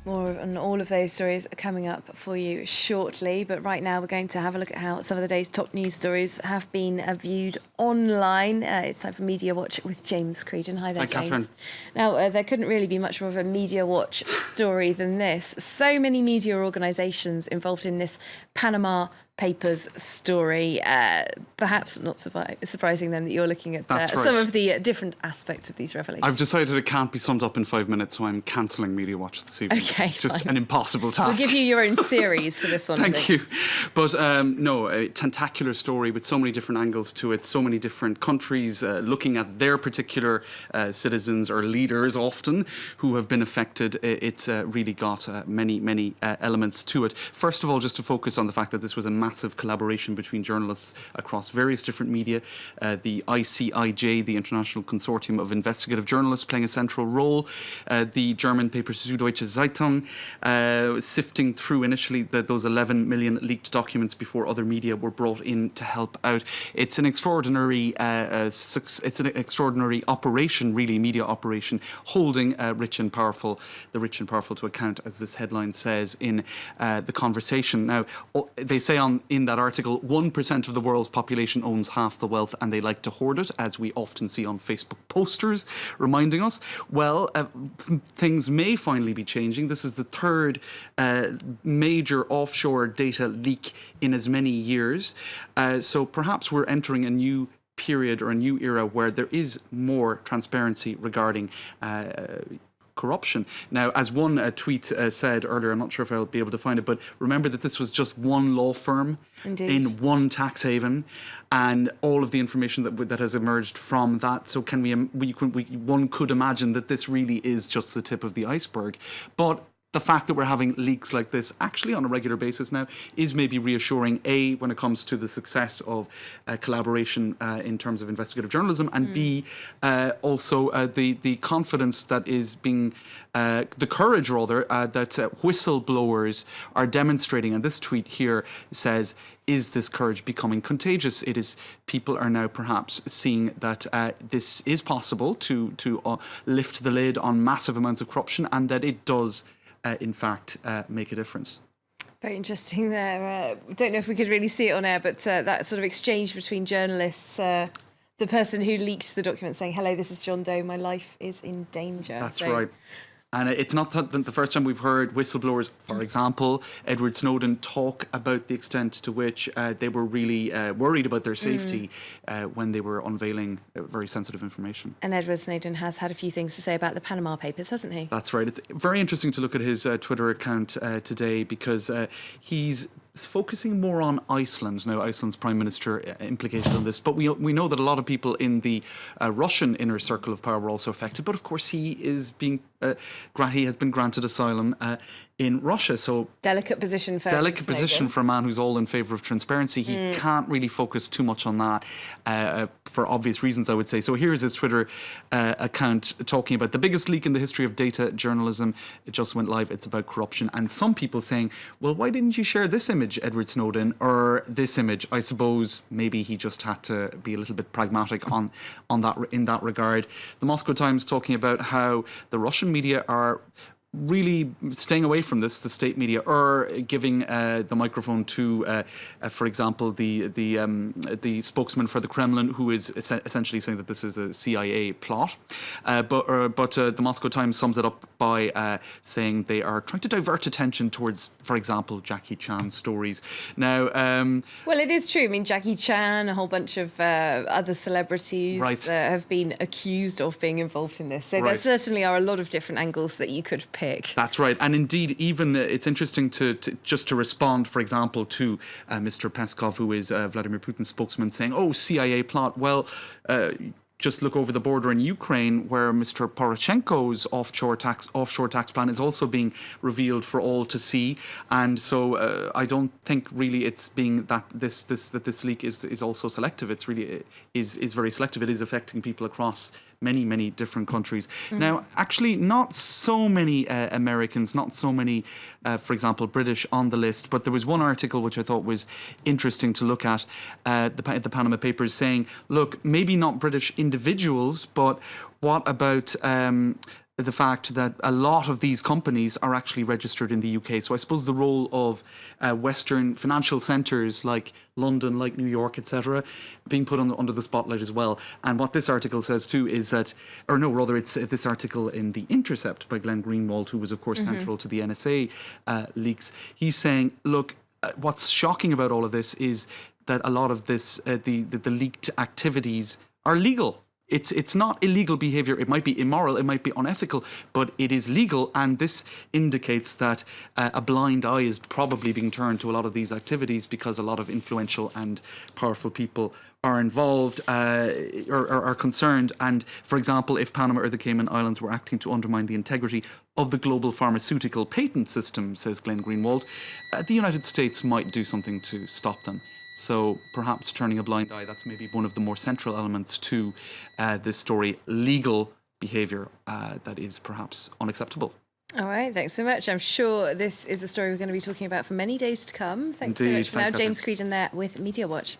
More on all of those stories are coming up for you shortly. But right now, we're going to have a look at how some of the day's top news stories have been viewed online. It's time for Media Watch with James Creedon. Hi there, Hi, James. Catherine. Now, there couldn't really be much more of a Media Watch story than this. So many media organisations involved in this Panama Papers story. Perhaps not surprising then that you're looking at some of the different aspects of these revelations. I've decided it can't be summed up in 5 minutes, so I'm cancelling Media Watch this evening. Okay, it's just fine. an impossible task. We'll give you your own series for this one. Thank you. But no, a tentacular story with so many different angles to it, so many different countries looking at their particular citizens or leaders often who have been affected. It's really got many elements to it. First of all, just to focus on the fact that this was a massive collaboration between journalists across various different media. The ICIJ, the International Consortium of Investigative Journalists, playing a central role. The German paper Süddeutsche Zeitung, sifting through initially those 11 million leaked documents before other media were brought in to help out. It's an extraordinary operation, really, media operation, holding the rich and powerful to account, as this headline says in the conversation. Now, they say in that article, 1% of the world's population owns half the wealth and they like to hoard it, as we often see on Facebook posters reminding us. Well, things may finally be changing. This is the third major offshore data leak in as many years. So perhaps we're entering a new period or a new era where there is more transparency regarding corruption. Now, as one tweet said earlier, I'm not sure if I'll be able to find it, but remember that this was just one law firm in one tax haven, and all of the information that has emerged from that. So one could imagine that this really is just the tip of the iceberg. But the fact that we're having leaks like this actually on a regular basis now is maybe reassuring, A, when it comes to the success of collaboration in terms of investigative journalism, and B, also the confidence that is being, the courage rather, that whistleblowers are demonstrating. And this tweet here says, is this courage becoming contagious? It is. People are now perhaps seeing that this is possible to lift the lid on massive amounts of corruption, and that it does in fact make a difference. Very interesting there. Don't know if we could really see it on air, but that sort of exchange between journalists, the person who leaked the document saying, hello, this is John Doe, my life is in danger. That's right. And it's not the first time we've heard whistleblowers, for example, Edward Snowden, talk about the extent to which they were really worried about their safety when they were unveiling very sensitive information. And Edward Snowden has had a few things to say about the Panama Papers, hasn't he? That's right. It's very interesting to look at his Twitter account today, because he's focusing more on Iceland. Now, Iceland's Prime Minister implicated on this, but we know that a lot of people in the Russian inner circle of power were also affected. But of course, he has been granted asylum in Russia. So delicate position for a man who's all in favour of transparency. He can't really focus too much on that for obvious reasons, I would say. So here's his Twitter account talking about the biggest leak in the history of data journalism. It just went live. It's about corruption. And some people saying, well, why didn't you share this image, Edward Snowden, or this image? I suppose maybe he just had to be a little bit pragmatic in that regard. The Moscow Times talking about how the Russian media are really staying away from this, the state media, or giving the microphone to, for example, the spokesman for the Kremlin, who is essentially saying that this is a CIA plot. But the Moscow Times sums it up by saying they are trying to divert attention towards, for example, Jackie Chan's stories. Now, well, it is true. I mean, Jackie Chan, a whole bunch of other celebrities have been accused of being involved in this. So there certainly are a lot of different angles that you could pick. That's right. And indeed, even it's interesting to respond, for example, to Mr. Peskov, who is Vladimir Putin's spokesman, saying, oh, CIA plot. Well, just look over the border in Ukraine, where Mr. Poroshenko's offshore tax plan is also being revealed for all to see. And so I don't think really it's being that this leak is also selective. It's really is very selective. It is affecting people across many different countries. Now, actually, not so many Americans, not so many, for example, British on the list. But there was one article which I thought was interesting to look at, the Panama Papers, saying, look, maybe not British individuals, but what about the fact that a lot of these companies are actually registered in the UK. So I suppose the role of Western financial centres like London, like New York, etc., being put under the spotlight as well. And what this article says too is that, or no, rather it's this article in The Intercept by Glenn Greenwald, who was of course central to the NSA leaks. He's saying, look, what's shocking about all of this is that a lot of this, the leaked activities are legal. It's not illegal behaviour. It might be immoral, it might be unethical, but it is legal. And this indicates that a blind eye is probably being turned to a lot of these activities because a lot of influential and powerful people are involved or are concerned. And for example, if Panama or the Cayman Islands were acting to undermine the integrity of the global pharmaceutical patent system, says Glenn Greenwald, the United States might do something to stop them. So perhaps turning a blind eye, that's maybe one of the more central elements to this story, legal behaviour that is perhaps unacceptable. All right, thanks so much. I'm sure this is a story we're going to be talking about for many days to come. Thanks Indeed. so much for now. James Creedon there with Mediawatch.